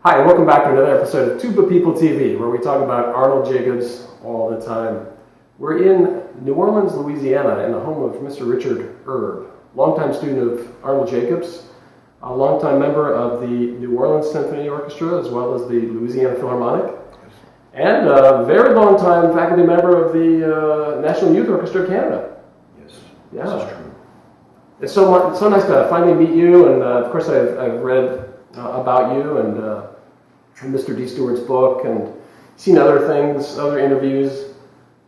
Hi, welcome back to another episode of Tuba People TV, where we talk about Arnold Jacobs all the time. We're in New Orleans, Louisiana, in the home of Mr. Richard Erb, longtime student of Arnold Jacobs, a longtime member of the New Orleans Symphony Orchestra, as well as the Louisiana Philharmonic, and a very long-time faculty member of the National Youth Orchestra of Canada. Yes, Yeah. this is true. It's so nice to finally meet you, and of course I've read about you and Mr. D. Stewart's book, and seen other things, other interviews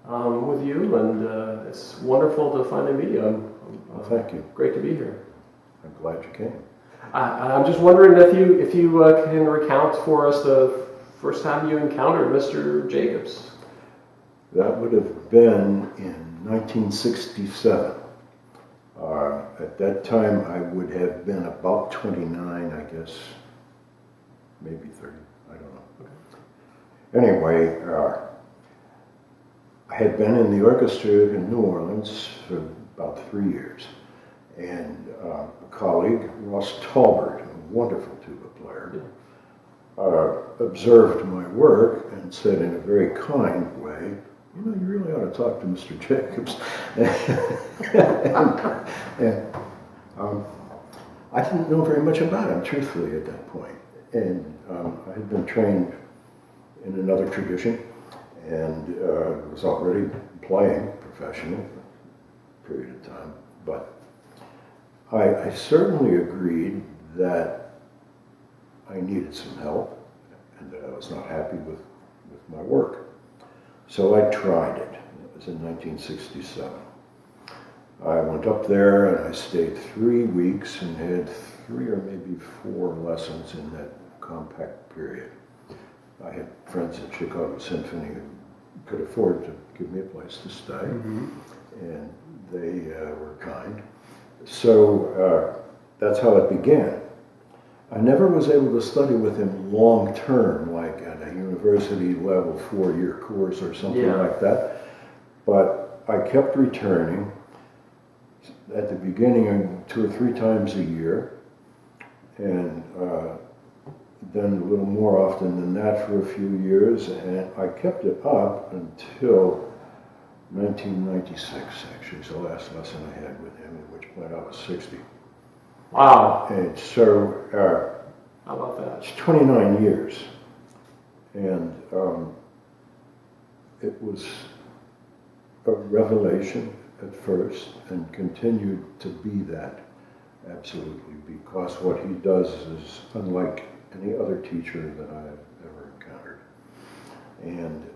with you, and it's wonderful to finally meet you. Well, thank you. Great to be here. I'm glad you came. I'm just wondering if you can recount for us the first time you encountered Mr. Jacobs. That would have been in 1967. At that time, I would have been about 29, I guess, maybe 30, I don't know. Anyway, I had been in the orchestra in New Orleans for about 3 years, and a colleague, Ross Tolbert, a wonderful tuba player, observed my work and said in a very kind way, "You know, you really ought to talk to Mr. Jacobs." and I didn't know very much about him, truthfully, at that point. And I had been trained in another tradition and was already playing professionally for a period of time. But I certainly agreed that I needed some help and that I was not happy with my work. So I tried it. It was in 1967. I went up there and I stayed 3 weeks and had 3 or maybe 4 lessons in that compact period. I had friends at Chicago Symphony who could afford to give me a place to stay, and they were kind. So that's how it began. I never was able to study with him long term, like at a university level 4-year course or something like that, but I kept returning at the beginning 2 or 3 times a year, and then a little more often than that for a few years, and I kept it up until 1996, actually. It's the last lesson I had with him, at which point I was 60. Wow. And so, How about that? it's 29 years, and it was a revelation at first, and continued to be that, absolutely, because what he does is unlike any other teacher that I've ever encountered. And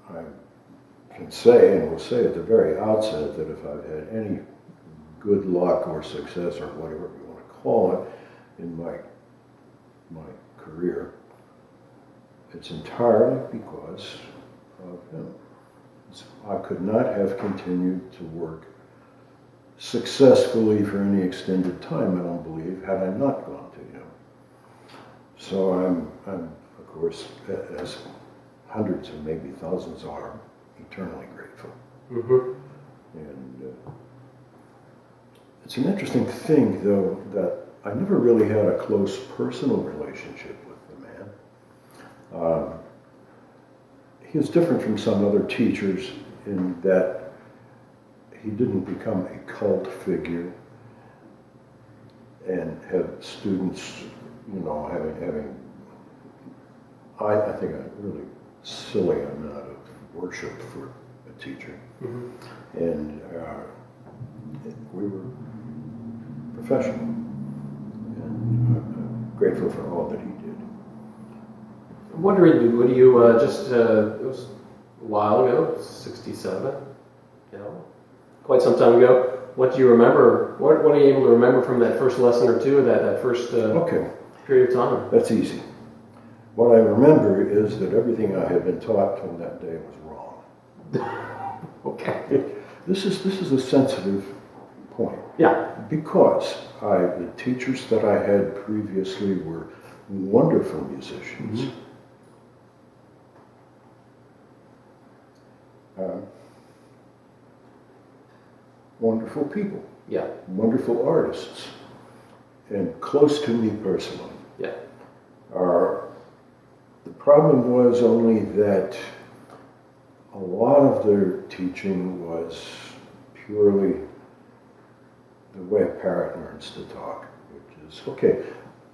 I can say, and will say at the very outset, that if I've had any good luck or success, or whatever you want to call it, in my career, it's entirely because of him. I could not have continued to work successfully for any extended time, I don't believe, had I not gone to him. So I'm of course, as hundreds or maybe thousands are, eternally grateful. And it's an interesting thing, though, that I never really had a close personal relationship with the man. He was different from some other teachers in that he didn't become a cult figure and have students, having I think a really silly amount of worship for a teacher. And we were professional, and I'm grateful for all that he did. I'm wondering, would you it was a while ago, 67, quite some time ago. What do you remember? What are you able to remember from that first lesson or two, that first period of time? That's easy. What I remember is that everything I had been taught till that day was wrong. Okay. This is a sensitive point. Yeah. Because the teachers that I had previously were wonderful musicians. Wonderful people. Yeah. Wonderful artists. And close to me personally. Yeah. The problem was only that a lot of their teaching was purely the way a parrot learns to talk, which is, okay,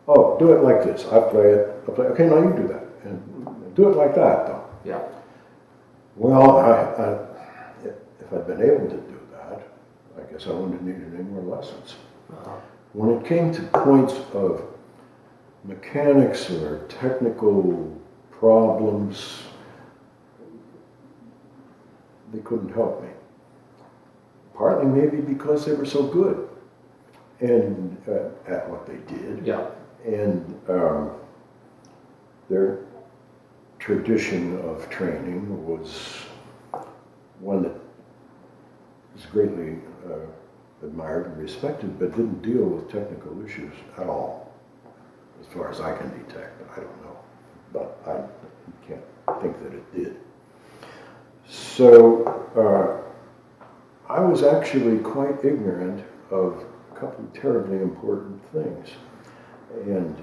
oh, do it like this. I play it, okay, now you do that. And do it like that, though. Yeah. Well, if I'd been able to do that, I guess I wouldn't have needed any more lessons. When it came to points of mechanics or technical problems, they couldn't help me. Partly maybe because they were so good and at what they did. Yeah. And their tradition of training was one that was greatly admired and respected, but didn't deal with technical issues at all, as far as I can detect. I don't know, but I can't think that it did. So I was actually quite ignorant of a couple of terribly important things. And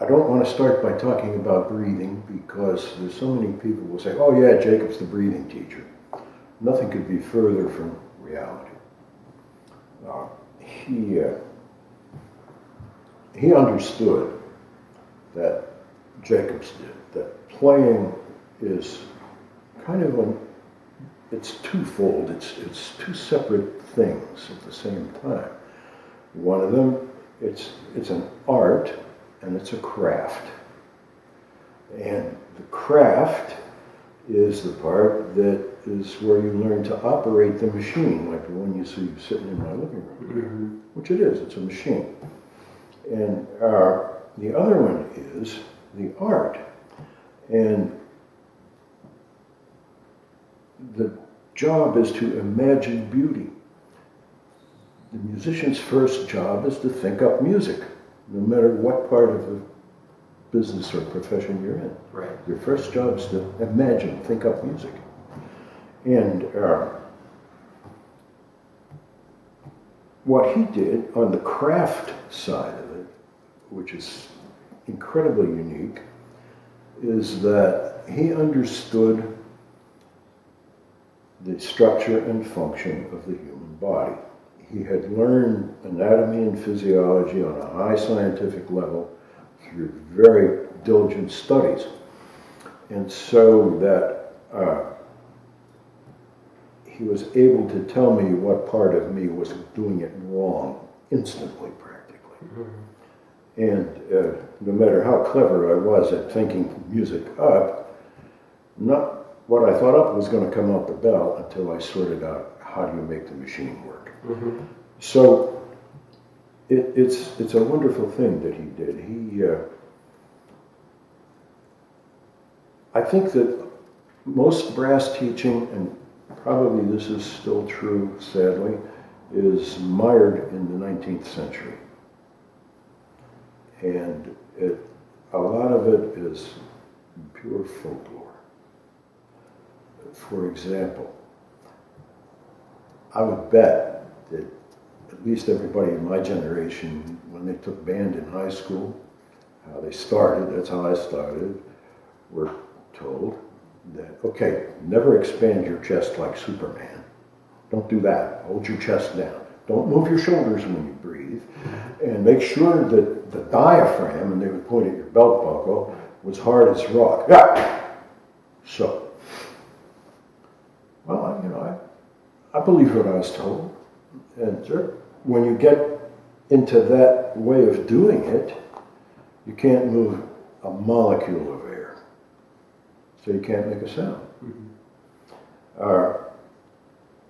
I don't want to start by talking about breathing, because there's so many people who will say, oh yeah, Jacob's the breathing teacher. Nothing could be further from reality. He understood that Jacobs did, that playing is kind of it's twofold. It's two separate things at the same time. One of them, it's an art and it's a craft. And the craft is the part that is where you learn to operate the machine, like the one you see sitting in my living room, which it is, it's a machine. And the other one is the art. And the job is to imagine beauty. The musician's first job is to think up music, no matter what part of the business or profession you're in. Right. Your first job is to imagine, think up music. And what he did on the craft side of it, which is incredibly unique, is that he understood the structure and function of the human body. He had learned anatomy and physiology on a high scientific level through very diligent studies. And so that he was able to tell me what part of me was doing it wrong instantly, practically. And no matter how clever I was at thinking music up, not what I thought up was going to come out the bell until I sorted out how do you make the machine work. So it's a wonderful thing that he did. I think that most brass teaching, and probably this is still true, sadly, is mired in the 19th century. And a lot of it is pure folklore. For example, I would bet that at least everybody in my generation, when they took band in high school, how they started, that's how I started, were told that, okay, never expand your chest like Superman. Don't do that. Hold your chest down. Don't move your shoulders when you breathe. And make sure that the diaphragm, and they would point at your belt buckle, was hard as rock. Yeah. So, well, you know, I believe what I was told. And when you get into that way of doing it, you can't move a molecule of air. So you can't make a sound.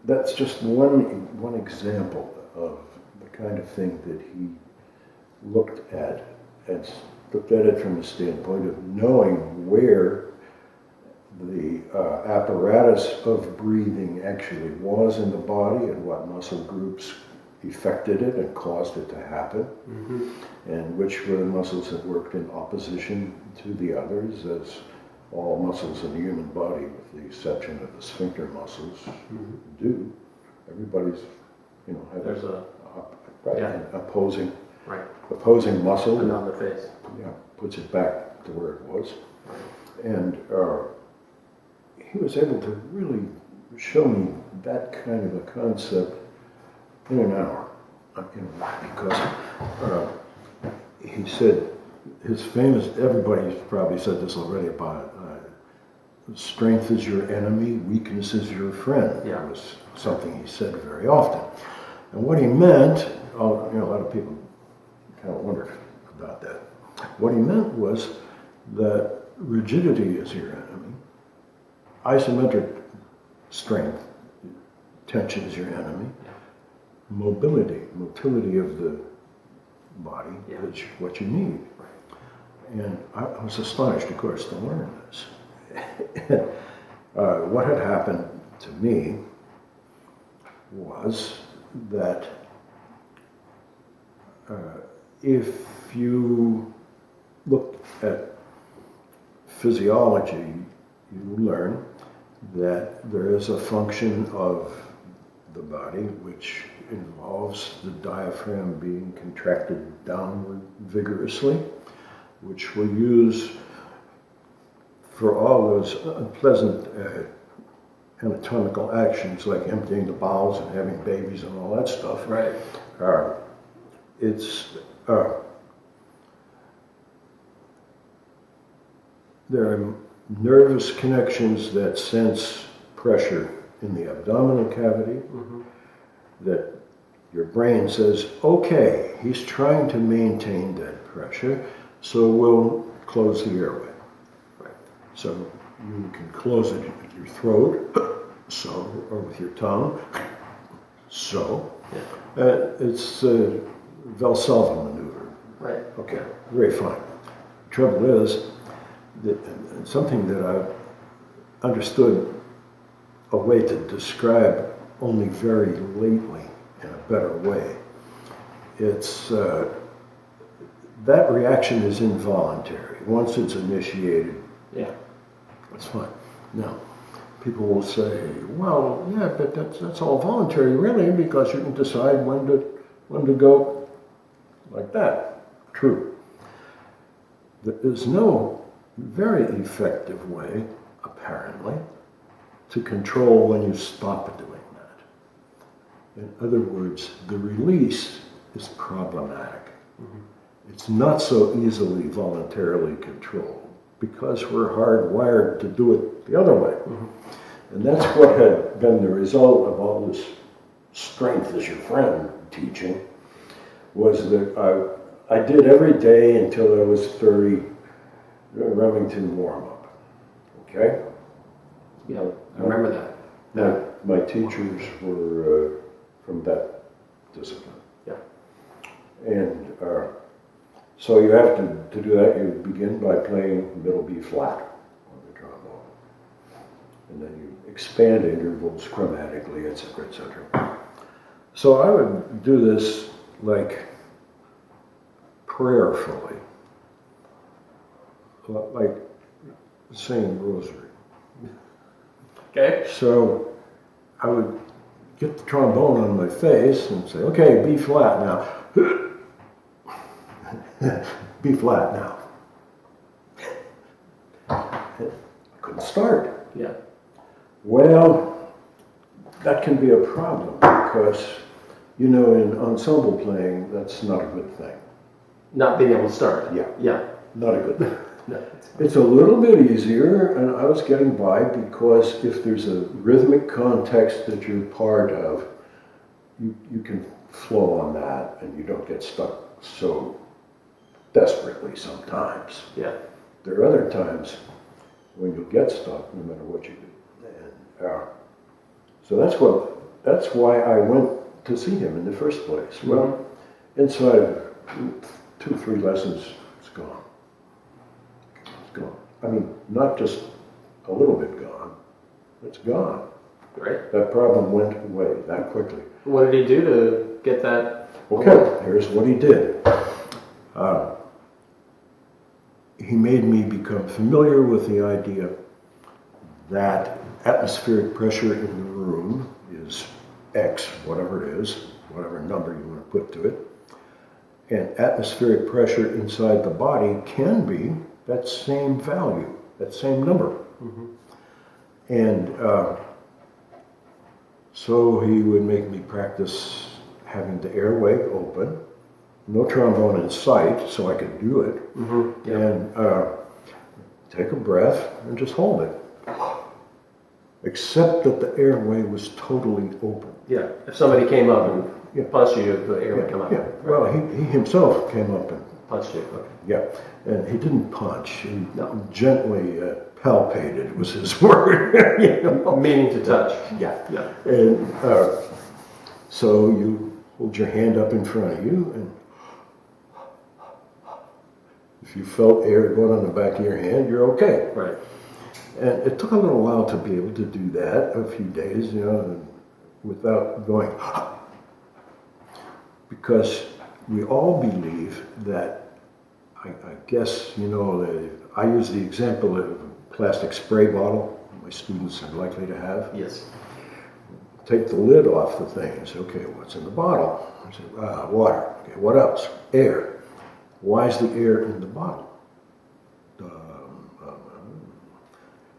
That's just one example of the kind of thing that he looked at, and looked at it from the standpoint of knowing where the apparatus of breathing actually was in the body and what muscle groups affected it and caused it to happen, and which were the muscles that worked in opposition to the others, as all muscles in the human body, with the exception of the sphincter muscles, do. Everybody's, you know, has There's an opposing Right. opposing muscle. And on the face. Yeah, puts it back to where it was. And he was able to really show me that kind of a concept in an hour. Because he said, his famous, everybody's probably said this already about strength is your enemy, weakness is your friend. Yeah. It was something he said very often. And what he meant, a lot of people kind of wondered about that. What he meant was that rigidity is your enemy, isometric strength, tension is your enemy, motility of the body is what you need. And I was astonished, of course, to learn this. What had happened to me was that if you look at physiology, you learn that there is a function of the body which involves the diaphragm being contracted downward vigorously, which we'll use for all those unpleasant anatomical actions like emptying the bowels and having babies and all that stuff. Right. There are nervous connections that sense pressure in the abdominal cavity, that your brain says, okay, he's trying to maintain that pressure, so we'll close the airway. Right. So you can close it with your throat, so, or with your tongue, so. Yeah. It's a Valsalva maneuver. Right. Okay, very fine. Trouble is, that something that I understood a way to describe only very lately in a better way. It's that reaction is involuntary. Once it's initiated, that's fine. Now, people will say, well, yeah, but that's all voluntary, really, because you can decide when to go like that. True. There's no very effective way, apparently, to control when you stop doing that. In other words, the release is problematic. It's not so easily voluntarily controlled because we're hardwired to do it the other way. And that's what had been the result of all this strength is your friend teaching, was that I did every day until I was 30 Remington warm-up, okay? Yeah, I remember that. My teachers were from that discipline. Yeah. And so you have to do that, you begin by playing middle B flat on the trombone. And then you expand intervals chromatically, etc., etc. So I would do this like prayerfully, like saying rosary. Okay. So I would get the trombone on my face and say, okay, B flat now. B flat now. I couldn't start. Yeah. Well, that can be a problem because, in ensemble playing, that's not a good thing. Not being able to start. Yeah. Yeah. Not a good thing. No. It's a little bit easier, and I was getting by because if there's a rhythmic context that you're part of, you can flow on that and you don't get stuck so desperately sometimes. Yeah. There are other times when you'll get stuck no matter what you do. And, so that's why I went to see him in the first place. Well, inside of 2-3 lessons, it's gone. Gone. I mean, not just a little bit gone, it's gone. Right. That problem went away that quickly. What did he do to get that? Okay, here's what he did. He made me become familiar with the idea that atmospheric pressure in the room is X, whatever it is, whatever number you want to put to it, and atmospheric pressure inside the body can be that same value, that same number. And so he would make me practice having the airway open, no trombone in sight, so I could do it, and take a breath and just hold it. Except that the airway was totally open. Yeah, if somebody came up and punched you, the air would come out. Yeah, well, he himself came up and Punched you, okay. yeah, and he didn't punch. He gently palpated was his word. You know? Meaning to touch. Yeah. Yeah. And so you hold your hand up in front of you, and if you felt air going on the back of your hand, you're okay. Right. And it took a little while to be able to do that, a few days, you know, without going, because we all believe that, I guess, you know, I use the example of a plastic spray bottle my students are likely to have. Yes. Take the lid off the thing and say, okay, what's in the bottle? I say, water. Okay, what else? Air. Why is the air in the bottle?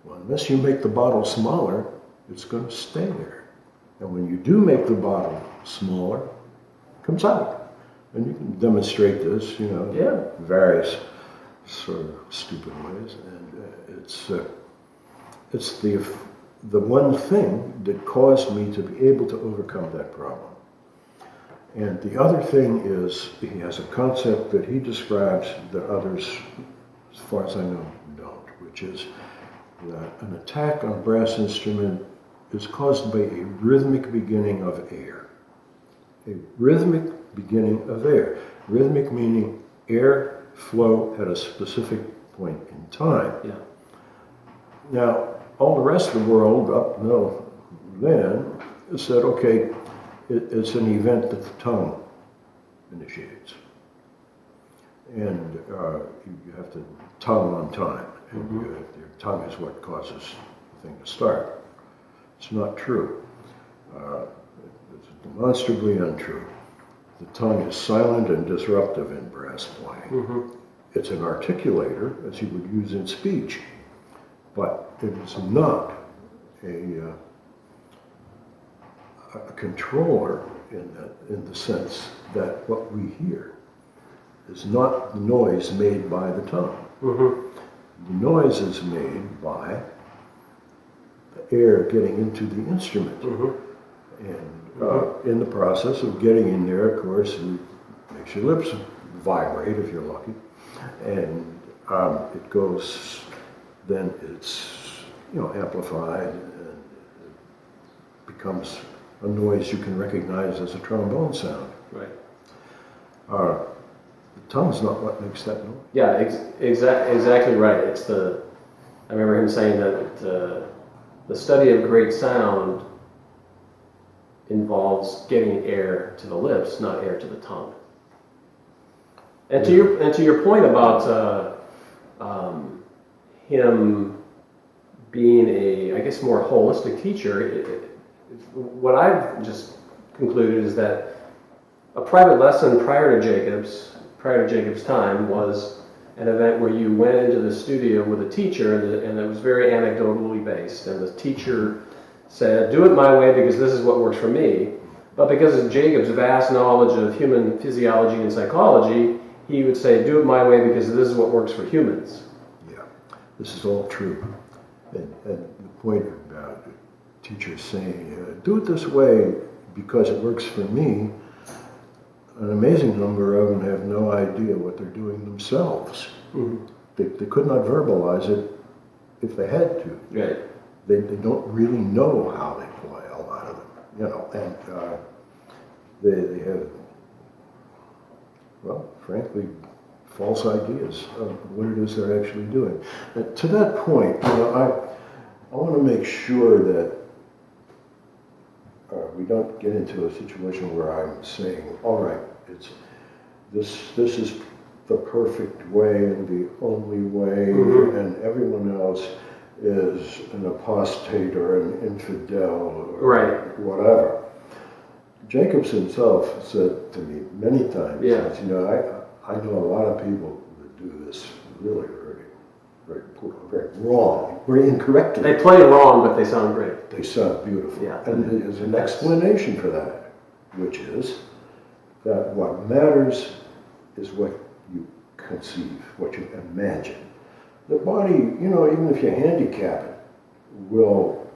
Well, unless you make the bottle smaller, it's going to stay there. And when you do make the bottle smaller, it comes out. And you can demonstrate this, you know, various sort of stupid ways. And it's the one thing that caused me to be able to overcome that problem. And the other thing is he has a concept that he describes that others, as far as I know, don't, which is that an attack on a brass instrument is caused by a rhythmic beginning of air. A rhythmic beginning of air. Rhythmic meaning air flow at a specific point in time. Yeah. Now, all the rest of the world up until then said, okay, it's an event that the tongue initiates. And you have to tongue on time. And your tongue is what causes the thing to start. It's not true. It's demonstrably untrue. The tongue is silent and disruptive in brass playing. It's an articulator, as you would use in speech, but it is not a controller in the sense that what we hear is not the noise made by the tongue. The noise is made by the air getting into the instrument. And in the process of getting in there, of course, it makes your lips vibrate if you're lucky. And it goes, then it's, you know, amplified and it becomes a noise you can recognize as a trombone sound. Right. The tongue's not what makes that noise. Yeah, exactly right. I remember him saying that the study of great sound involves getting air to the lips, not air to the tongue. And to your point about him being a more holistic teacher, what I've just concluded is that a private lesson prior to Jacobs' time was an event where you went into the studio with a teacher, and it was very anecdotally based, and the teacher said, do it my way because this is what works for me. But because of Jacobs' vast knowledge of human physiology and psychology, he would say, do it my way because this is what works for humans. Yeah, this is all true. And the point about teachers saying, do it this way because it works for me, an amazing number of them have no idea what they're doing themselves. They could not verbalize it if they had to. Right. They don't really know how they play, a lot of them, you know, and they have, well, frankly, false ideas of what it is they're actually doing. And to that point, you know, I want to make sure that we don't get into a situation where I'm saying, all right, this is the perfect way and the only way, and everyone else is an apostate or an infidel or whatever. Jacobs himself said to me many times, Yeah. he says, you know, I know a lot of people that do this really very poor, very wrong, very incorrectly. They play wrong, but they sound great. They sound beautiful. Yeah. And there's an explanation for that, which is that what matters is what you conceive, what you imagine. The body, you know, even if you handicap it, will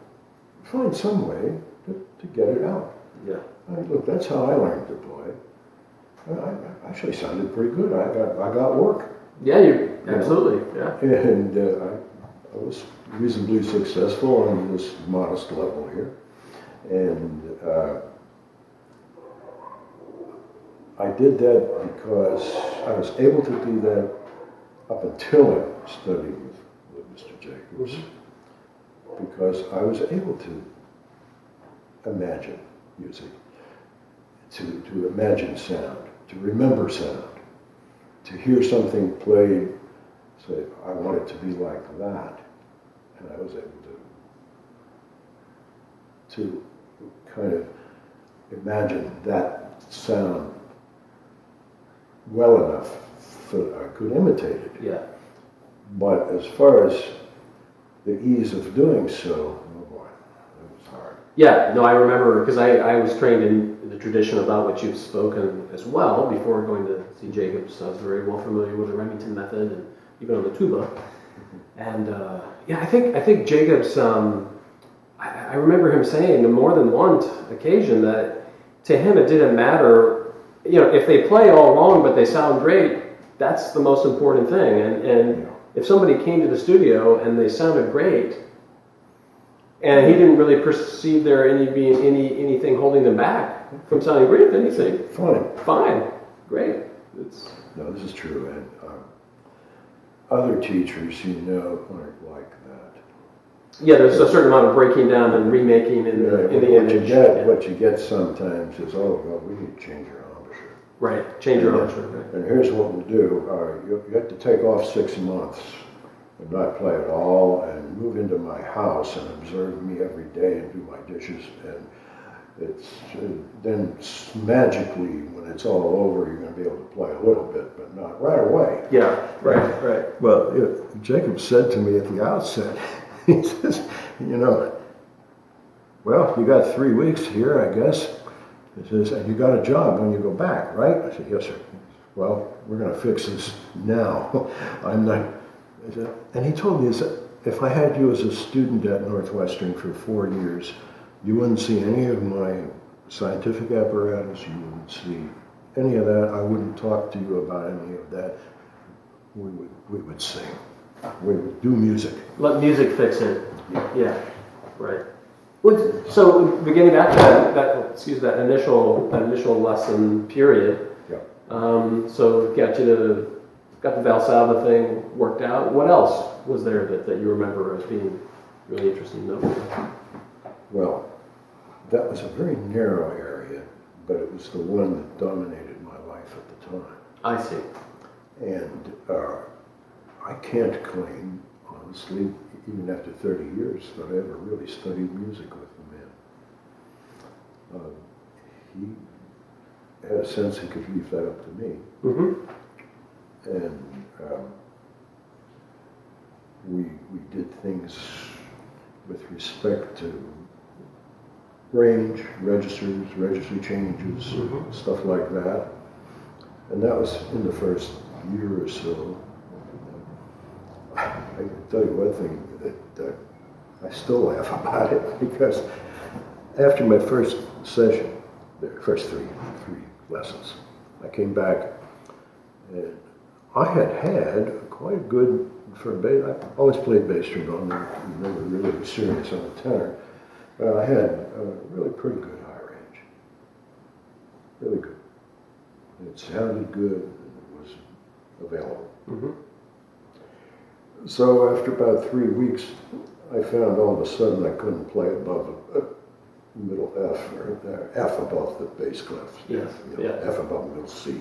find some way to get it out. Yeah. I mean, look, that's how I learned to play. I actually sounded pretty good. I got work. Yeah, you absolutely. Yeah. And I was reasonably successful on this modest level here. And I did that because I was able to do that up until I studied with Mr. Jacobs, because I was able to imagine music, to imagine sound, to remember sound, to hear something played, say, I want it to be like that, and I was able to kind of imagine that sound well enough that I could imitate it. Yeah. But as far as the ease of doing so, oh boy, it was hard. Yeah, no, I remember, because I was trained in the tradition about which you've spoken as well before going to see Jacobs. I was very well familiar with the Remington method, and even on the tuba. And yeah, I think Jacobs, I remember him saying on more than one occasion that to him it didn't matter, you know, if they play all wrong but they sound great, that's the most important thing. And if somebody came to the studio and they sounded great, and he didn't really perceive there being anything holding them back from sounding great, then he'd say, fine, great. No, this is true, and other teachers, you know, aren't like that. Yeah, there's a certain amount of breaking down and remaking in the image. What you get sometimes is, oh, well, we need to change your embouchure. Right, change your embouchure. Right. And here's what we'll do. You have to take off 6 months and not play at all, and move into my house and observe me every day and do my dishes. And it's then magically, when it's all over, you're going to be able to play a little bit, but not right away. Yeah, right. Well, Jacob said to me at the outset, he says, you know, well, you got 3 weeks here, I guess. He says, and you got a job when you go back, right? I said, yes, sir. Well, we're going to fix this now. I'm not. And he told me, if I had you as a student at Northwestern for 4 years, you wouldn't see any of my scientific apparatus, you wouldn't see any of that, I wouldn't talk to you about any of that. We would sing. We would do music. Let music fix it. Yeah, right. So beginning back to that initial lesson period. Yeah. So got the Valsalva thing worked out. What else was there that you remember as being really interesting? Well, that was a very narrow area, but it was the one that dominated my life at the time. I see. And I can't claim, honestly, even after 30 years, that I ever really studied music with the man. He had a sense he could leave that up to me. Mm-hmm. And we did things with respect to range, registers, registry changes, stuff like that. And that was in the first year or so. I can tell you one thing that I still laugh about it, because after my first session, the first three lessons, I came back and I had quite a good, for bass, I always played bass trombone, never really serious on the tenor, but I had a really pretty good high range. Really good. And it sounded good, and it was available. Mm-hmm. So after about 3 weeks, I found all of a sudden I couldn't play above middle F, or F above the bass clef. Yes. F above middle C.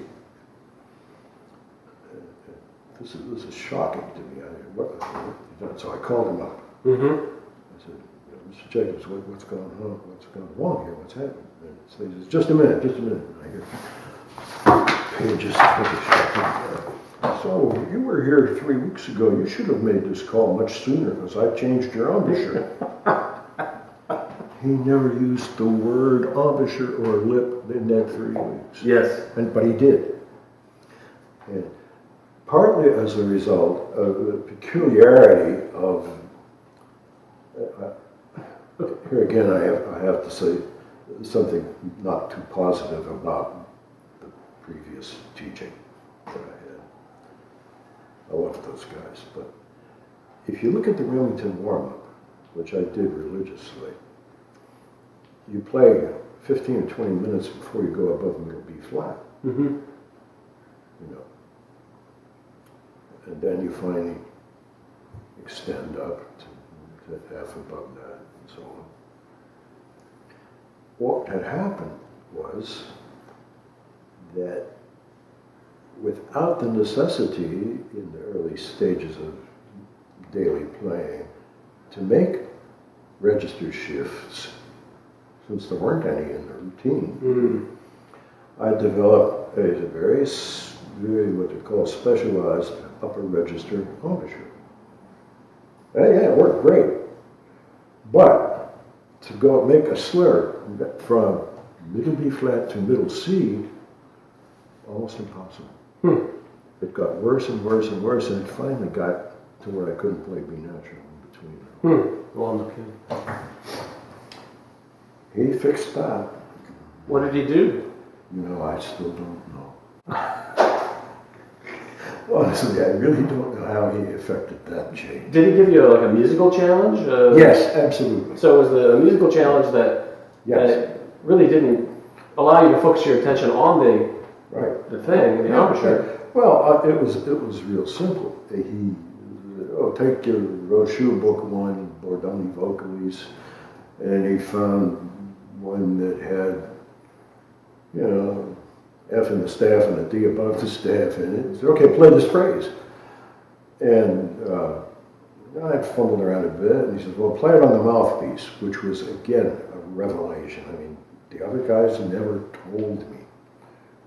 This is shocking to me. So I called him up. Mm-hmm. I said, Mr. Jacobs, what's going on? What's going wrong here? What's happening? And So he says, just a minute. And I hear pages finished. So you were here 3 weeks ago. You should have made this call much sooner because I changed your embouchure. He never used the word embouchure or lip in that 3 weeks. Yes. But he did. And partly as a result of the peculiarity of, here again I have to say something not too positive about the previous teaching that I had. I loved those guys, but if you look at the Remington warm-up, which I did religiously, you play 15 or 20 minutes before you go above middle B flat. Mm-hmm. You know, and then you finally extend up to F above that and so on. What had happened was that without the necessity in the early stages of daily playing to make register shifts, since there weren't any in the routine, I developed a very what they call specialized upper register embouchure. Yeah, it worked great. But to go make a slur from middle B flat to middle C, almost impossible. It got worse and worse and worse, and it finally got to where I couldn't play B natural in between. Well, okay. He fixed that. What did he do? You know, I still don't know. Honestly, I really don't know how he affected that change. Did he give you like a musical challenge? Yes, absolutely. So it was a musical challenge that, Yes. that really didn't allow you to focus your attention on the thing, the embouchure. Well, it was real simple. He, take your Rochu Book 1, Bordoni Vocales, and he found one that had, you know, F in the staff and a D above the staff in it. He said, okay, play this phrase. And I fumbled around a bit, and he says, well, play it on the mouthpiece, which was, again, a revelation. I mean, the other guys never told me.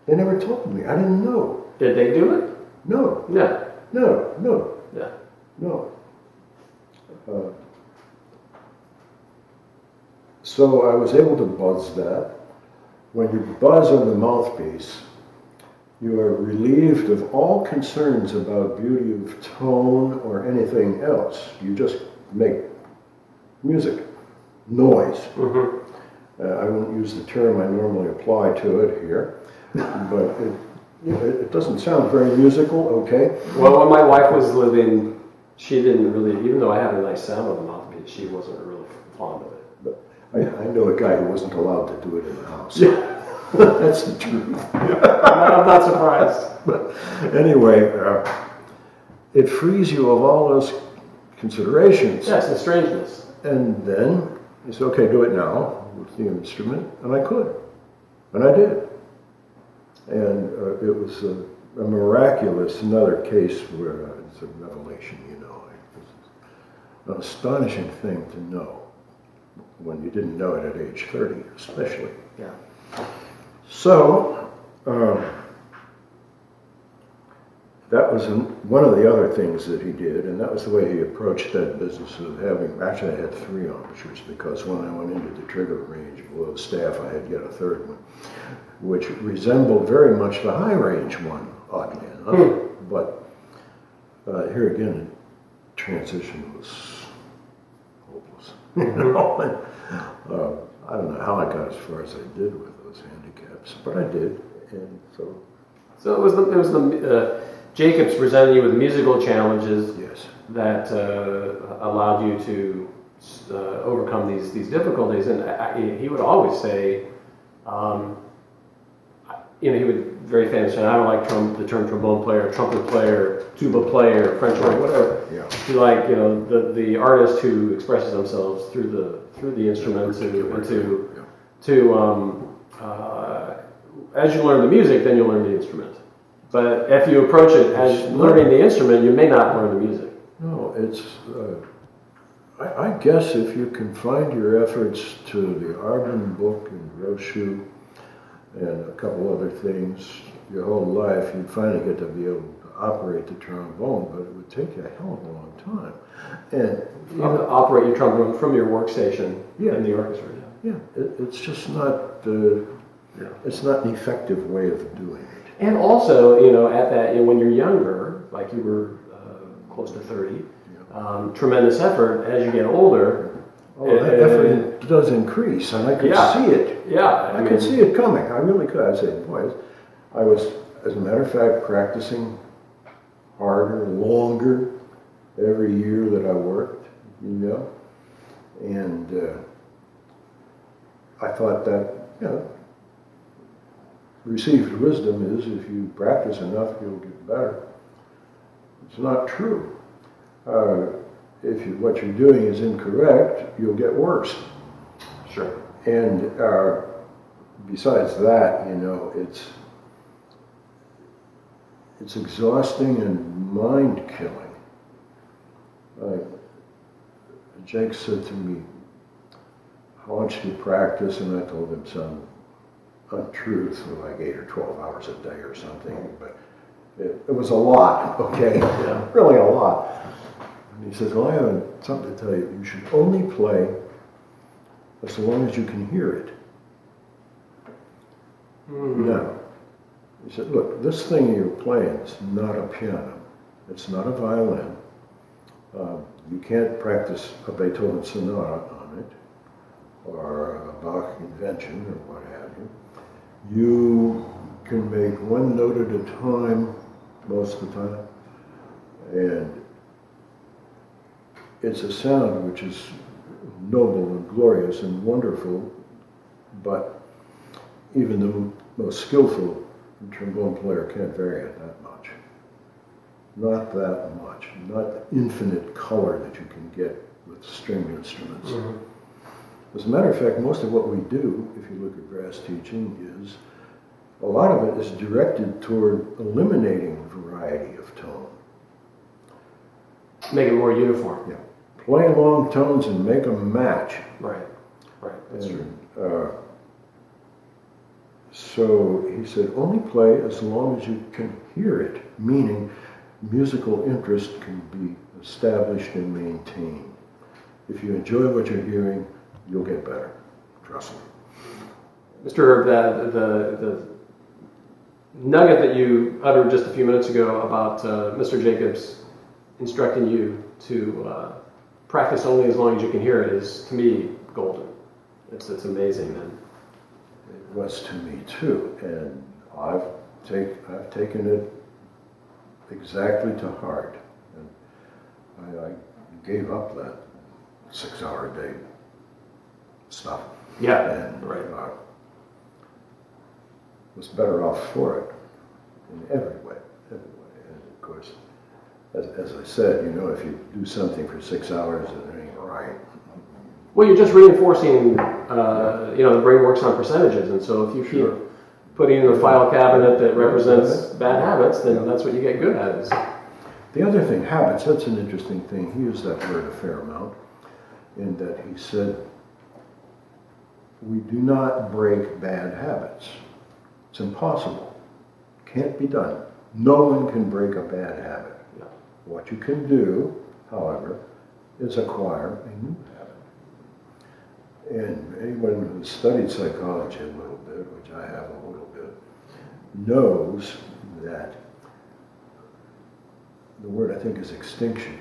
They never told me. I didn't know. Did they do it? No. Yeah. No. Yeah. No. So I was able to buzz that. When you buzz on the mouthpiece, you are relieved of all concerns about beauty of tone or anything else. You just make music, noise. I won't use the term I normally apply to it here, but it doesn't sound very musical, okay? Well, when my wife was living, she didn't really, even though I had a nice sound on the mouthpiece, she wasn't really fond of it. But I know a guy who wasn't allowed to do it in the house. That's the truth. I'm not surprised. But anyway, it frees you of all those considerations. Yes, the strangeness. And then you say, okay, do it now with the instrument, and I could. And I did. And it was a miraculous, another case where it's a revelation, you know. It was an astonishing thing to know when you didn't know it at age 30, especially. Yeah. So, that was one of the other things that he did, and that was the way he approached that business of having, actually I had 3 embouchures, because when I went into the trigger range below the staff, I had yet a 3rd one, which resembled very much the high range one, oddly enough. But here again, the transition was hopeless. You know? And, I don't know how I got as far as I did with those handicaps, but I did, and so. So it was the Jacobs presented you with musical challenges. Yes. That allowed you to overcome these difficulties, and he would always say, he would very famously, I don't like the term trombone player, trumpet player, tuba player, French horn, whatever. Yeah. He like the artist who expresses themselves through the instrument as you learn the music, then you learn the instrument. But if you approach it as learning the instrument, you may not learn the music. No, it's I guess if you confine your efforts to the Arbin book and Rochu and a couple other things your whole life, you'd finally get to be able to operate the trombone, but it would take you a hell of a long time. And you have to operate your trombone from your workstation Yeah. in the orchestra. yeah, it's just not it's not an effective way of doing it. And also, you know, at that, when you're younger, like you were close to 30, tremendous effort. As you get older, Oh, that effort does increase, and I could see it. Yeah, I could see it coming. I really could. I'd say, boy, I was, as a matter of fact, practicing harder, longer every year that I worked, you know. And I thought that, you know, received wisdom is if you practice enough, you'll get better. It's not true. If what you're doing is incorrect, you'll get worse. Sure. And besides that, you know, it's exhausting and mind-killing. Jake said to me, "How much do you practice?" And I told him some untruth, like 8 or 12 hours a day or something. But it was a lot, okay? Yeah. Really a lot. And he says, "Well, I have something to tell you. You should only play as long as you can hear it." Mm-hmm. Now, he said, "Look, this thing you're playing is not a piano. It's not a violin. You can't practice a Beethoven sonata on it, or a Bach invention, or what have you. You can make one note at a time most of the time, and it's a sound which is noble and glorious and wonderful, but even the most skillful trombone player can't vary it that much. Not that much. Not infinite color that you can get with stringed instruments." Mm-hmm. As a matter of fact, most of what we do, if you look at brass teaching, is a lot of it is directed toward eliminating variety of tone. Make it more uniform. Yeah. Play long tones and make them match. Right. That's true. So he said, only play as long as you can hear it, meaning musical interest can be established and maintained. If you enjoy what you're hearing, you'll get better. Trust me. Mr. Herb, the nugget that you uttered just a few minutes ago about Mr. Jacobs instructing you to practice only as long as you can hear it is, to me, golden. It's amazing. And it was to me too, and I've taken it exactly to heart. And I gave up that 6-hour-a-day stuff. Yeah, and right. Was better off for it in every way. And of course, as I said, you know, if you do something for 6 hours and it ain't right. Well, you're just reinforcing, you know, the brain works on percentages, and so if you keep putting in a file cabinet that represents bad habits, then that's what you get good at. The other thing, habits, that's an interesting thing. He used that word a fair amount, in that he said, we do not break bad habits. It's impossible. Can't be done. No one can break a bad habit. Yeah. What you can do, however, is acquire a new habit. And anyone who's studied psychology a little bit, which I have a little bit, knows that the word I think is extinction,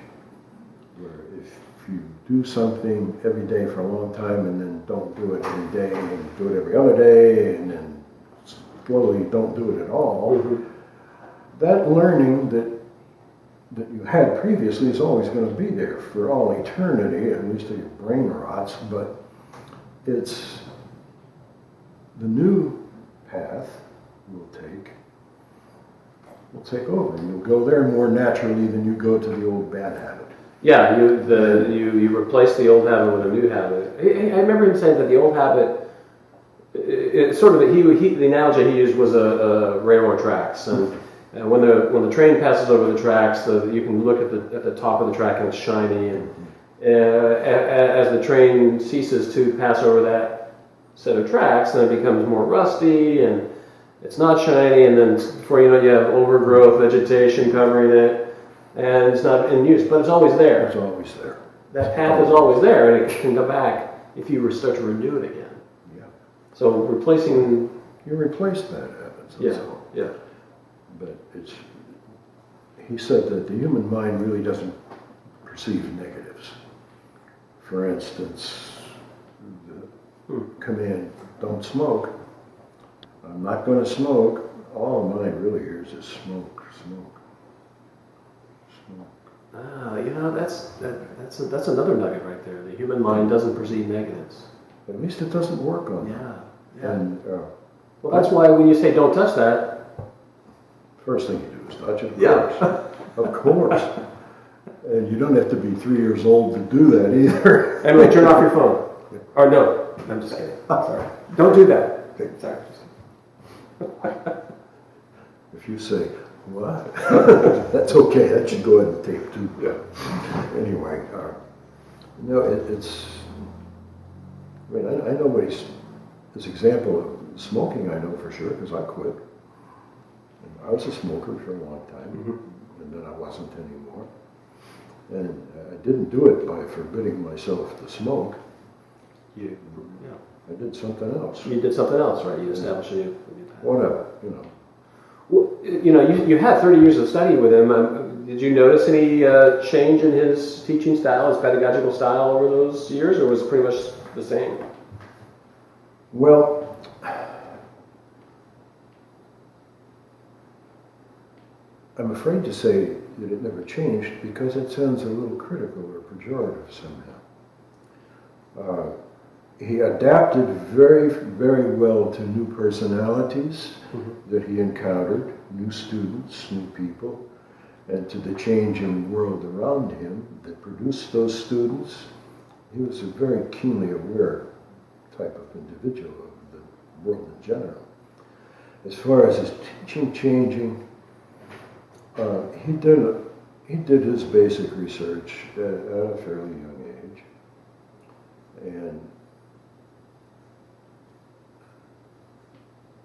where if you do something every day for a long time and then don't do it every day and do it every other day and then slowly don't do it at all, that learning that you had previously is always going to be there for all eternity, at least till your brain rots, but it's the new path will take over. You'll go there more naturally than you go to the old bad habit. Yeah, you replace the old habit with a new habit. I remember him saying that the old habit, it's sort of the analogy he used was a railroad tracks, and when the train passes over the tracks, you can look at the top of the track and it's shiny, and as the train ceases to pass over that set of tracks, then it becomes more rusty and it's not shiny, and then before you know, you have overgrowth, vegetation covering it, and it's not in use, but it's always there. It's always there. That path is always there, and it can come back if you start to renew it again. Yeah. So replacing... You replace bad habits, that's all. Yeah. But he said that the human mind really doesn't perceive negatives. For instance, the command, don't smoke. I'm not going to smoke. All the mind really hears is smoke, smoke, smoke. Ah, you know, that's another nugget right there. The human mind doesn't perceive negatives. At least it doesn't work on them. Yeah. And Well, that's why when you say don't touch that, first thing you do is touch it, of Yeah. course. Of course. And you don't have to be 3 years old to do that either. anyway, turn off your phone. Or no, I'm just kidding. Sorry. Don't do that. Sorry. If you say, what? That's okay, that should go in the tape too. Yeah. Anyway, no, it's, I mean, I know what his example of smoking, I know for sure, because I quit. And I was a smoker for a long time, and then I wasn't anymore. And I didn't do it by forbidding myself to smoke. Yeah. I did something else. You did something else, right? You established a new path. Whatever, you know. Well, you know, you had 30 years of study with him. Did you notice any change in his teaching style, his pedagogical style over those years, or was it pretty much the same? Well, I'm afraid to say that it never changed because it sounds a little critical or pejorative somehow. He adapted very, very well to new personalities that he encountered, new students, new people, and to the changing world around him that produced those students. He was a very keenly aware type of individual of the world in general. As far as his teaching changing, he did his basic research at a fairly young age, and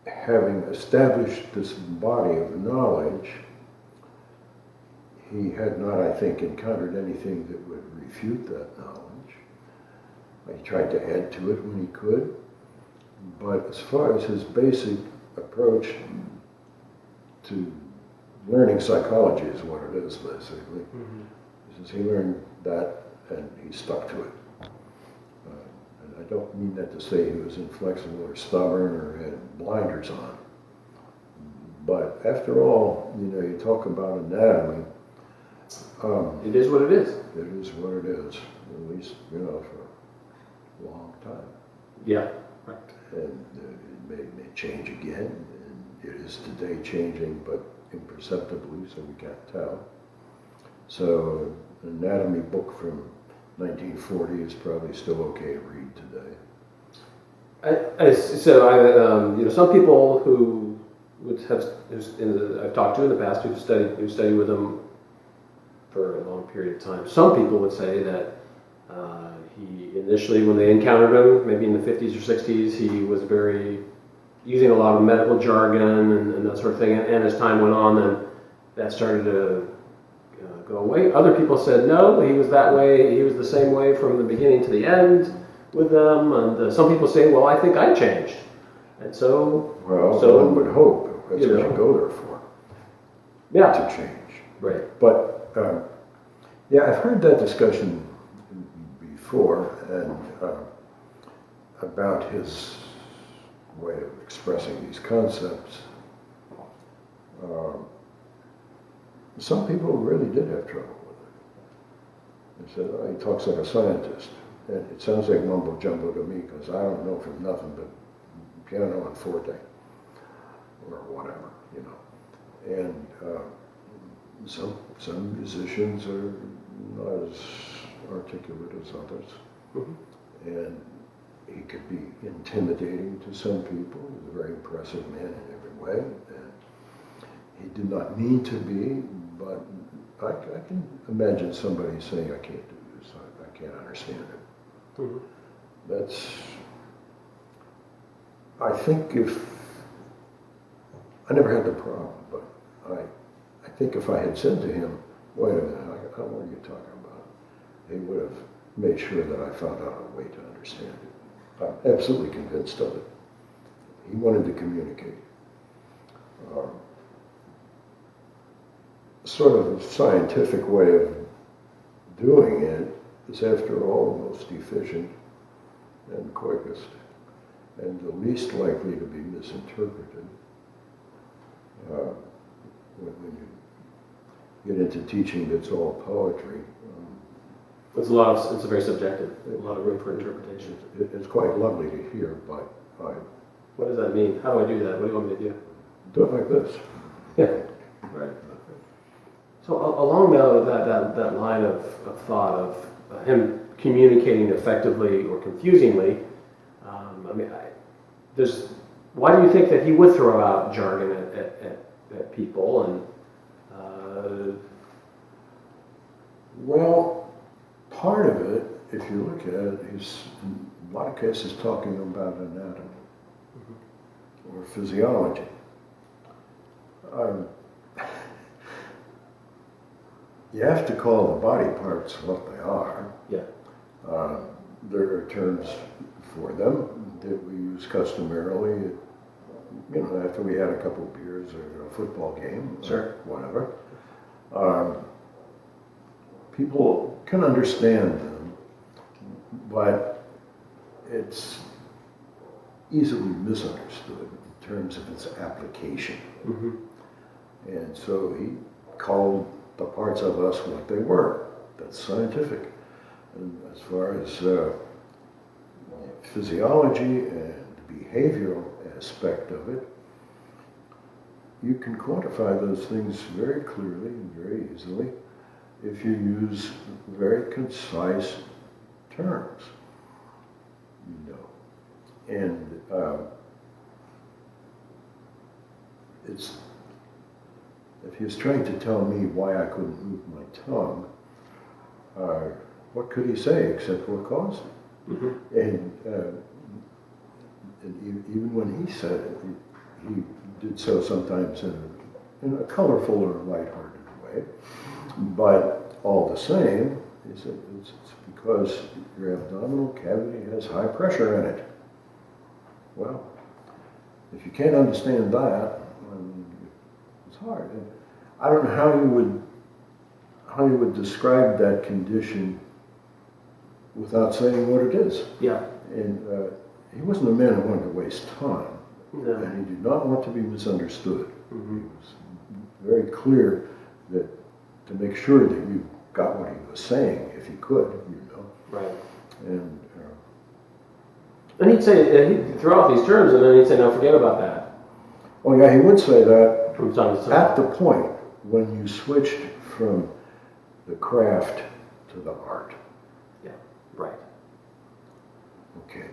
having established this body of knowledge, he had not, I think, encountered anything that would refute that knowledge. He tried to add to it when he could, but as far as his basic approach to learning psychology is what it is, basically. He says he learned that and he stuck to it. And I don't mean that to say he was inflexible or stubborn or had blinders on. But after all, you know, you talk about anatomy. It is what it is. It is what it is, at least, you know, for a long time. Yeah, right. And it may change again, and it is today changing, but imperceptibly, so we can't tell. So, an anatomy book from 1940 is probably still okay to read today. You know, some people who would have, I've talked to in the past, who studied with him for a long period of time. Some people would say that he initially, when they encountered him, maybe in the 50s or 60s, he was using a lot of medical jargon and that sort of thing. And as time went on, then that started to go away. Other people said no, he was that way. He was the same way from the beginning to the end with them. And some people say, well, I think I changed. And so, one would hope that's what you go there for. Yeah. To change. Right. But yeah, I've heard that discussion before, and about his way of expressing these concepts. Some people really did have trouble with it. They said, oh, he talks like a scientist. And it sounds like mumbo jumbo to me because I don't know from nothing but piano and forte or whatever, you know. And some musicians are not as articulate as others. And he could be intimidating to some people. He was a very impressive man in every way. And he did not mean to be, but I can imagine somebody saying, I can't do this, I can't understand it. Mhm. That's, I think I never had the problem, but I think if I had said to him, wait a minute, I don't know what you're talking about, he would have made sure that I found out a way to understand it. I'm absolutely convinced of it. He wanted to communicate. Sort of a scientific way of doing it is, after all, the most efficient and quickest and the least likely to be misinterpreted. When you get into teaching that's all poetry, It's very subjective, a lot of room for interpretation. it's quite lovely to hear, but What does that mean? How do I do that? What do you want me to do? do it like this. Yeah, right. So along that line of thought of him communicating effectively or confusingly, why do you think that he would throw out jargon at people? And Well, part of it, if you look at it, he's in a lot of cases talking about anatomy or physiology. You have to call the body parts what they are. yeah, There are terms for them that we use customarily, after we had a couple of beers or a football game, sure, or whatever. People can understand them, but it's easily misunderstood in terms of its application. mm-hmm. And so he called the parts of us what they were. That's scientific. And as far as physiology and the behavioral aspect of it, you can quantify those things very clearly and very easily if you use very concise terms, And if he was trying to tell me why I couldn't move my tongue, what could he say except what caused it? Mm-hmm. And even when he said it, he did so sometimes in a colorful or lighthearted way. But all the same, he said, it's because your abdominal cavity has high pressure in it. Well, if you can't understand that, it's hard. And I don't know how you would describe that condition without saying what it is. Yeah. And he wasn't a man who wanted to waste time. No. And he did not want to be misunderstood. Mm-hmm. He was very clear that to make sure that you got what he was saying, if he could, Right. And he'd say, he'd throw out these terms, and then he'd say, no, forget about that. oh yeah, he would say that From time to time. at the point when you switched from the craft to the art. Yeah, right. Okay,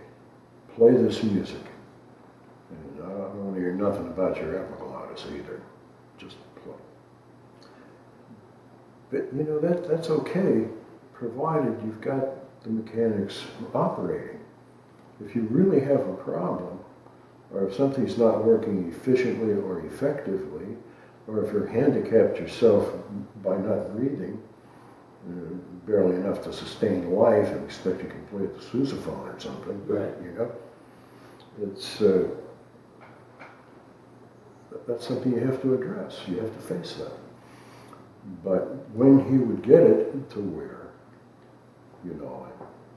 play this music. And I don't want to hear nothing about your epiglottis either. Just play. But that's okay, provided you've got the mechanics operating. If you really have a problem, or if something's not working efficiently or effectively, or if you're handicapped yourself by not breathing, barely enough to sustain life and expect you can play the sousaphone or something, right. It's that's something you have to address. You have to face that. But when he would get it to where,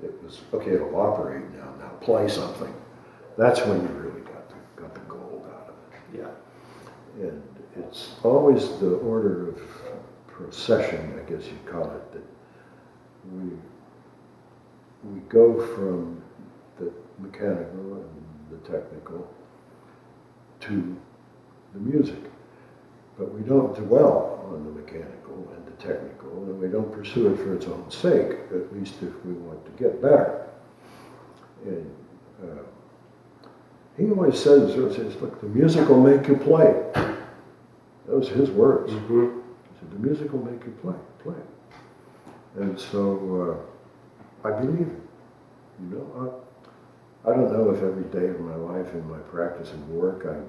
it was, okay, it'll operate now play something, that's when you really got the gold out of it. Yeah. And it's always the order of procession, I guess you'd call it, that we go from the mechanical and the technical to the music. But we don't dwell on the mechanical and the technical, and we don't pursue it for its own sake, at least if we want to get better. And he always says, look, the music will make you play. That was his words. Mm-hmm. He said, the music will make you play. And so I believe it. You know, I don't know if every day of my life in my practice and work I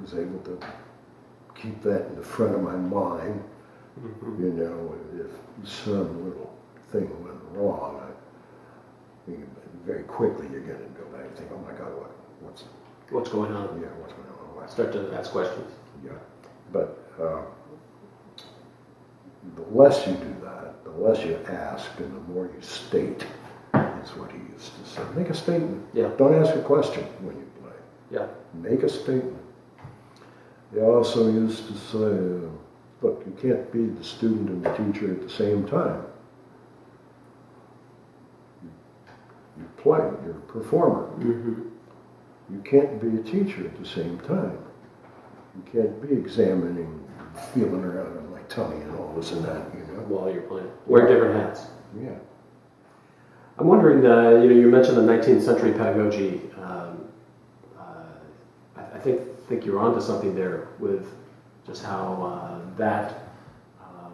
was able to keep that in the front of my mind. Mm-hmm. You know, if some little thing went wrong, very quickly you're going to go back and think, oh my God, what's going on? Yeah, what's going on? Start to ask questions. Yeah, but the less you do that, the less you ask, and the more you state. That's what he used to say. Make a statement. Yeah. Don't ask a question when you play. Yeah. Make a statement. He also used to say, look, you can't be the student and the teacher at the same time. You play, you're a performer. Mm-hmm. You can't be a teacher at the same time. You can't be examining, feeling around in my tummy and all this and that, you know. While you're playing. Wear different hats. Yeah. I'm wondering, you mentioned the 19th century pedagogy. I think you're onto something there with just how that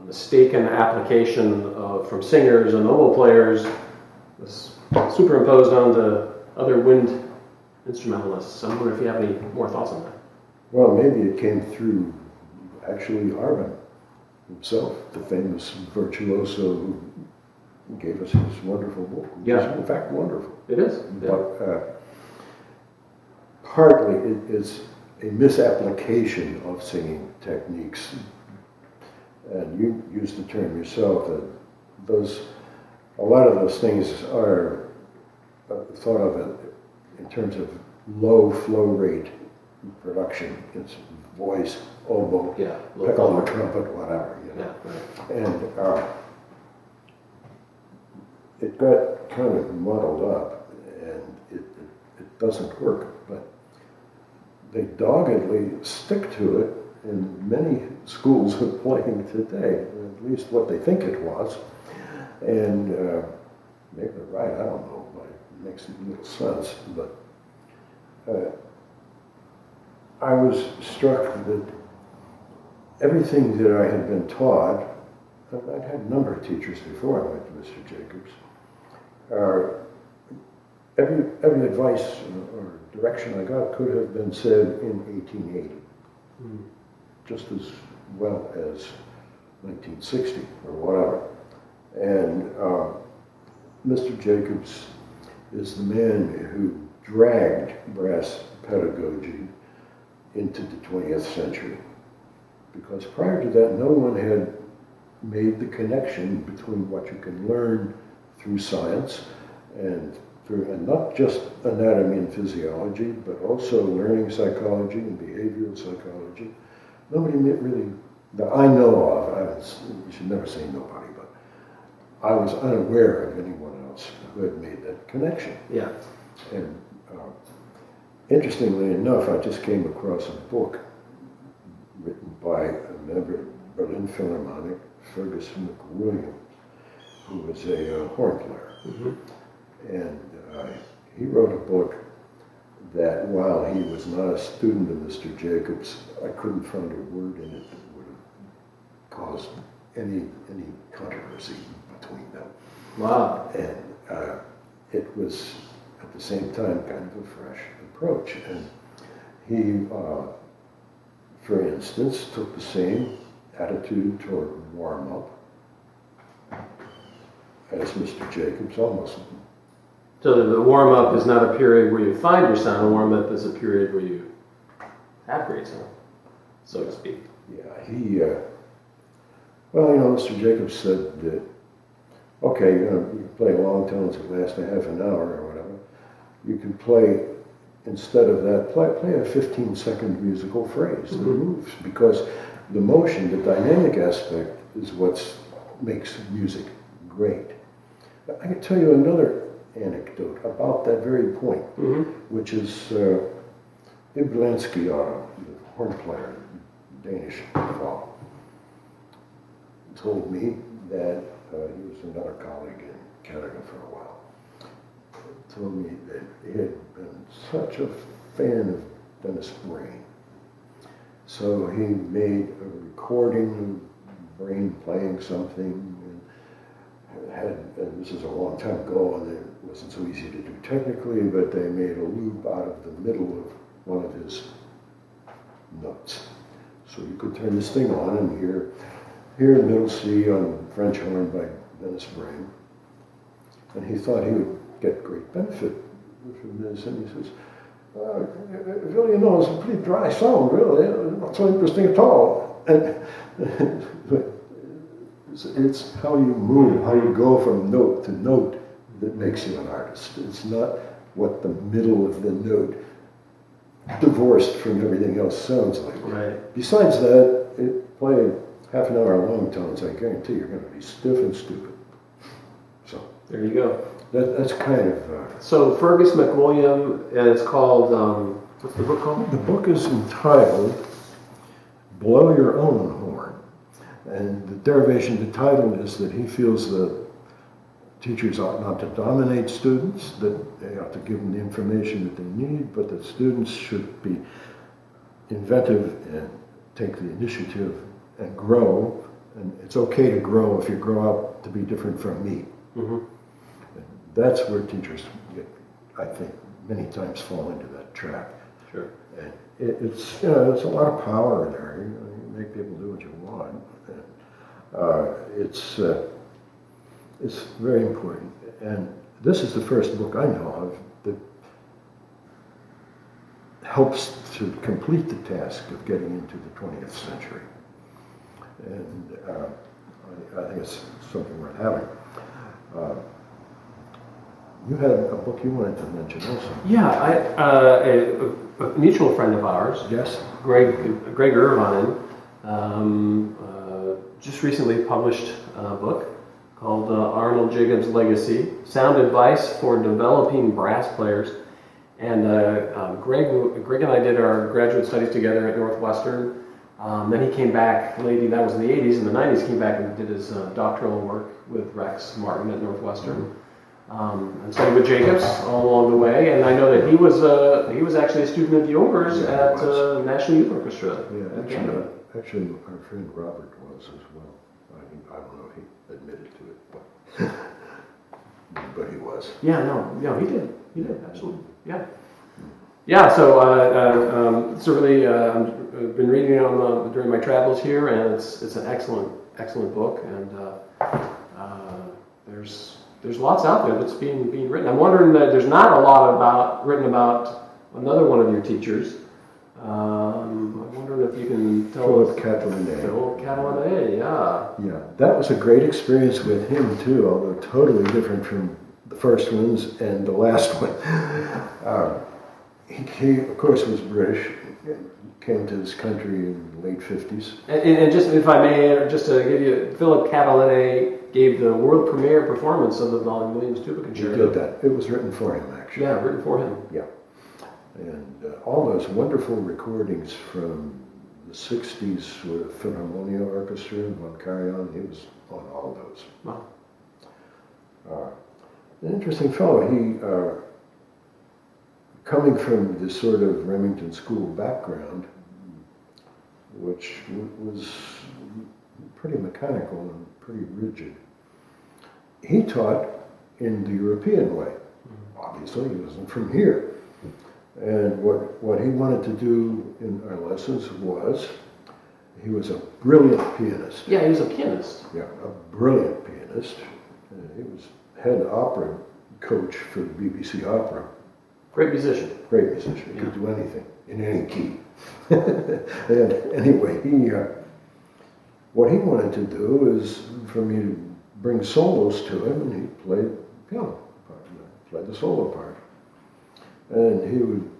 mistaken application from singers and oboe players was superimposed onto other wind instrumentalists. I wonder if you have any more thoughts on that. Well, maybe it came through actually Irvine himself, the famous virtuoso who gave us his wonderful book, which is in fact wonderful. It is. Yeah. But partly it is a misapplication of singing techniques. And you used the term yourself that a lot of those things are thought of in terms of low flow rate production. It's voice, oboe, piccolo, trumpet, whatever. You know? Yeah, right. And it got kind of muddled up, and it doesn't work. But they doggedly stick to it in many schools of playing today, at least what they think it was. And maybe they're right, I don't know, but it makes little sense. But I was struck that everything that I had been taught, and I'd had a number of teachers before I went to Mr. Jacobs, every advice or direction I got could have been said in 1880, just as well as 1960 or whatever. And Mr. Jacobs is the man who dragged brass pedagogy into the 20th century. Because prior to that, no one had made the connection between what you can learn through science and not just anatomy and physiology, but also learning psychology and behavioral psychology. Nobody really, that I know of, you should never say nobody, but I was unaware of anyone else who had made that connection. Yeah. And interestingly enough, I just came across a book written by a member of Berlin Philharmonic, Fergus McWilliam, who was a horn player. Mm-hmm. And he wrote a book that while he was not a student of Mr. Jacobs, I couldn't find a word in it that would have caused any controversy between them. Wow. And it was at the same time kind of a fresh approach. And he, for instance, took the same attitude toward warm-up as Mr. Jacobs almost. So the warm-up is not a period where you find your sound, a warm-up is a period where you have great sound, so to speak. Yeah, Mr. Jacobs said that, okay, you can play long tones that last a half an hour or whatever. You can play, instead of that, play a 15-second musical phrase that moves, because the motion, the dynamic aspect, is what makes music great. I can tell you another anecdote about that very point, which is Iblanski, the horn player, Danish fellow, told me that he was another colleague in Canada for a while. Told me that he had been such a fan of Dennis Brain. So he made a recording of Brain playing something and and this is a long time ago, and it wasn't so easy to do technically, but they made a loop out of the middle of one of his notes. So you could turn this thing on and hear middle C on French horn by Dennis Brain. And he thought he would get great benefit from this, and he says, really, you know, it's a pretty dry sound, really, not so interesting at all. And it's how you move, how you go from note to note that makes you an artist. It's not what the middle of the note, divorced from everything else, sounds like. Right. Besides that, playing half an hour long tones, I guarantee you're going to be stiff and stupid. So There you go. that's kind of... So Fergus McWilliam, and it's called, what's the book called? The book is entitled Blow Your Own Horn. And the derivation, the title is that he feels that teachers ought not to dominate students, that they ought to give them the information that they need, but that students should be inventive and take the initiative and grow. And it's okay to grow if you grow up to be different from me. Mm-hmm. That's where teachers get, I think, many times fall into that trap. Sure. And it's, you know, it's a lot of power there. You make people do what you want. And, it's very important. And this is the first book I know of that helps to complete the task of getting into the 20th century. And I think it's something worth having. You had a book you wanted to mention also. Yeah, a mutual friend of ours, Yes. Greg Irvine, just recently published a book called Arnold Jacobs Legacy, Sound Advice for Developing Brass Players. And Greg and I did our graduate studies together at Northwestern. Then he came back, that was in the 80s. In the 90s, came back and did his doctoral work with Rex Martin at Northwestern. And studied with Jacobs all along the way. And I know that he was actually a student of yours at National Youth Orchestra. Yeah, actually, our friend Robert was as well. I don't know if he admitted to it, but he was. Yeah, he did, absolutely, yeah. Yeah, so certainly I've been reading it during my travels here, and it's an excellent book, and there's lots out there that's being written. I'm wondering that there's not a lot written about another one of your teachers. I'm wondering if you can tell us. Catelinet. Philip Catelinet, yeah. Yeah, that was a great experience with him too, although totally different from the first ones and the last one. He of course, was British. Came to this country in the late 50s. And just, if I may, just to give you, Philip Catelinet gave the world premiere performance of the Vaughan Williams Tuba Concerto. He did that. It was written for him, actually. Yeah, written for him. Yeah. And all those wonderful recordings from the 60s with Philharmonia Orchestra, Von Karajan, he was on all those. Wow. An interesting fellow. He, coming from this sort of Remington school background, which was pretty mechanical and pretty rigid, he taught in the European way. Obviously, he wasn't from here. And what he wanted to do in our lessons was, he was a brilliant pianist. Yeah, he was a pianist. Yeah, a brilliant pianist. He was head opera coach for the BBC Opera. Great musician. Great musician. He could do anything, in any key. And anyway, what he wanted to do is for me to bring solos to him, and he played piano part, played the solo part. And he would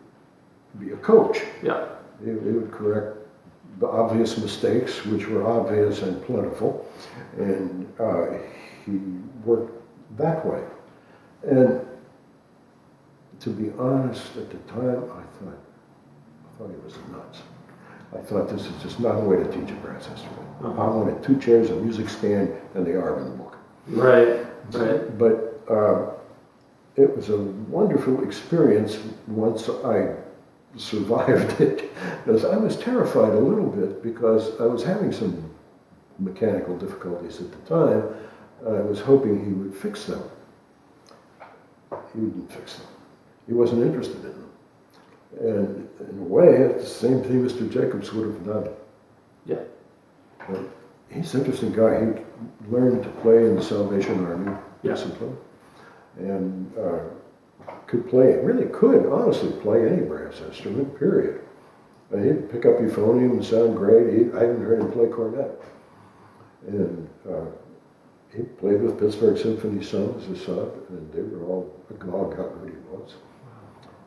be a coach. Yeah. He would correct the obvious mistakes, which were obvious and plentiful, and he worked that way. And to be honest, at the time, I thought he was nuts. I thought this is just not a way to teach a brass instrument. I wanted 2 chairs, a music stand, and the arm in the book. Right. But it was a wonderful experience once I survived it, because I was terrified a little bit because I was having some mechanical difficulties at the time, I was hoping he would fix them. He didn't fix them. He wasn't interested in them. And in a way, it's the same thing Mr. Jacobs would have done. Yeah. But he's an interesting guy. He learned to play in the Salvation Army discipline, and could play, really could honestly play any brass instrument, period. He'd pick up euphonium and sound great. I hadn't heard him play cornet. And he played with Pittsburgh Symphony some as a sub, and they were all agog how good he was.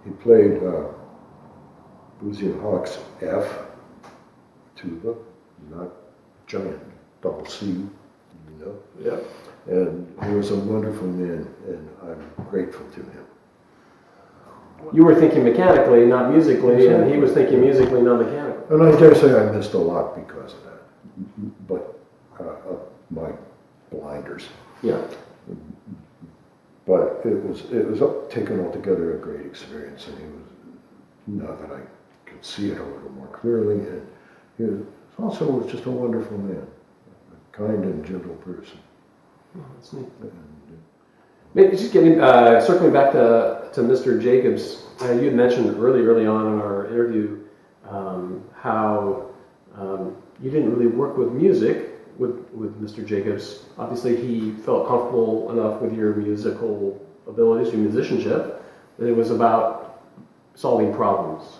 He played Boozy and Hawk's F tuba, not giant double C, you know. Yeah. And he was a wonderful man, and I'm grateful to him. You were thinking mechanically, not musically, Exactly. and he was thinking musically, not mechanically. And I dare say I missed a lot because of that, but my blinders. Yeah. But it was taken altogether a great experience, and he was, now that I could see it a little more clearly, and he was just a wonderful man, a kind and gentle person. Oh, that's neat. And, Maybe just getting circling back to Mr. Jacobs, you had mentioned early on in our interview how you didn't really work with music with Mr. Jacobs. Obviously, he felt comfortable enough with your musical abilities, your musicianship, that it was about solving problems.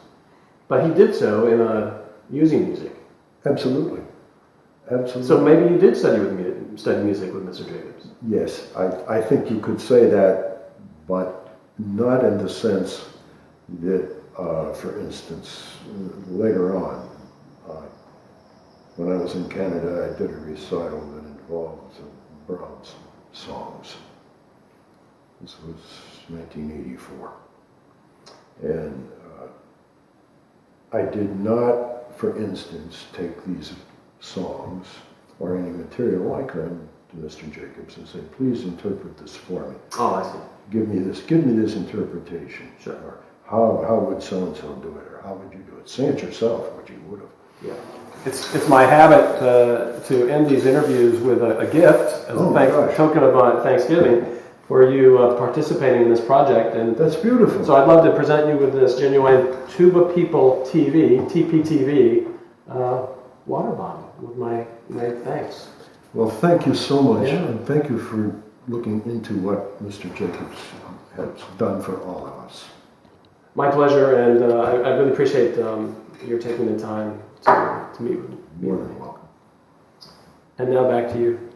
But he did so in using music. Absolutely. Absolutely. So maybe you did study music with Mr. Jacobs. Yes, I think you could say that, but not in the sense that, for instance, later on, when I was in Canada, I did a recital that involved Brahms songs. This was 1984. And I did not, for instance, take these songs or any material like them to Mr. Jacobs and say, please interpret this for me. Oh, I see. Give me this interpretation. Sure. Or how would so-and-so do it, or how would you do it? Say it yourself, what you would have. Yeah. It's my habit to end these interviews with a gift as a token of Thanksgiving for you participating in this project. And that's beautiful. So I'd love to present you with this genuine Tuba People TV, TPTV, water bottle with my thanks. Well, thank you so much, Yeah. and thank you for looking into what Mr. Jacobs has done for all of us. My pleasure, and I really appreciate your taking the time to meet with me. More than welcome. And now back to you.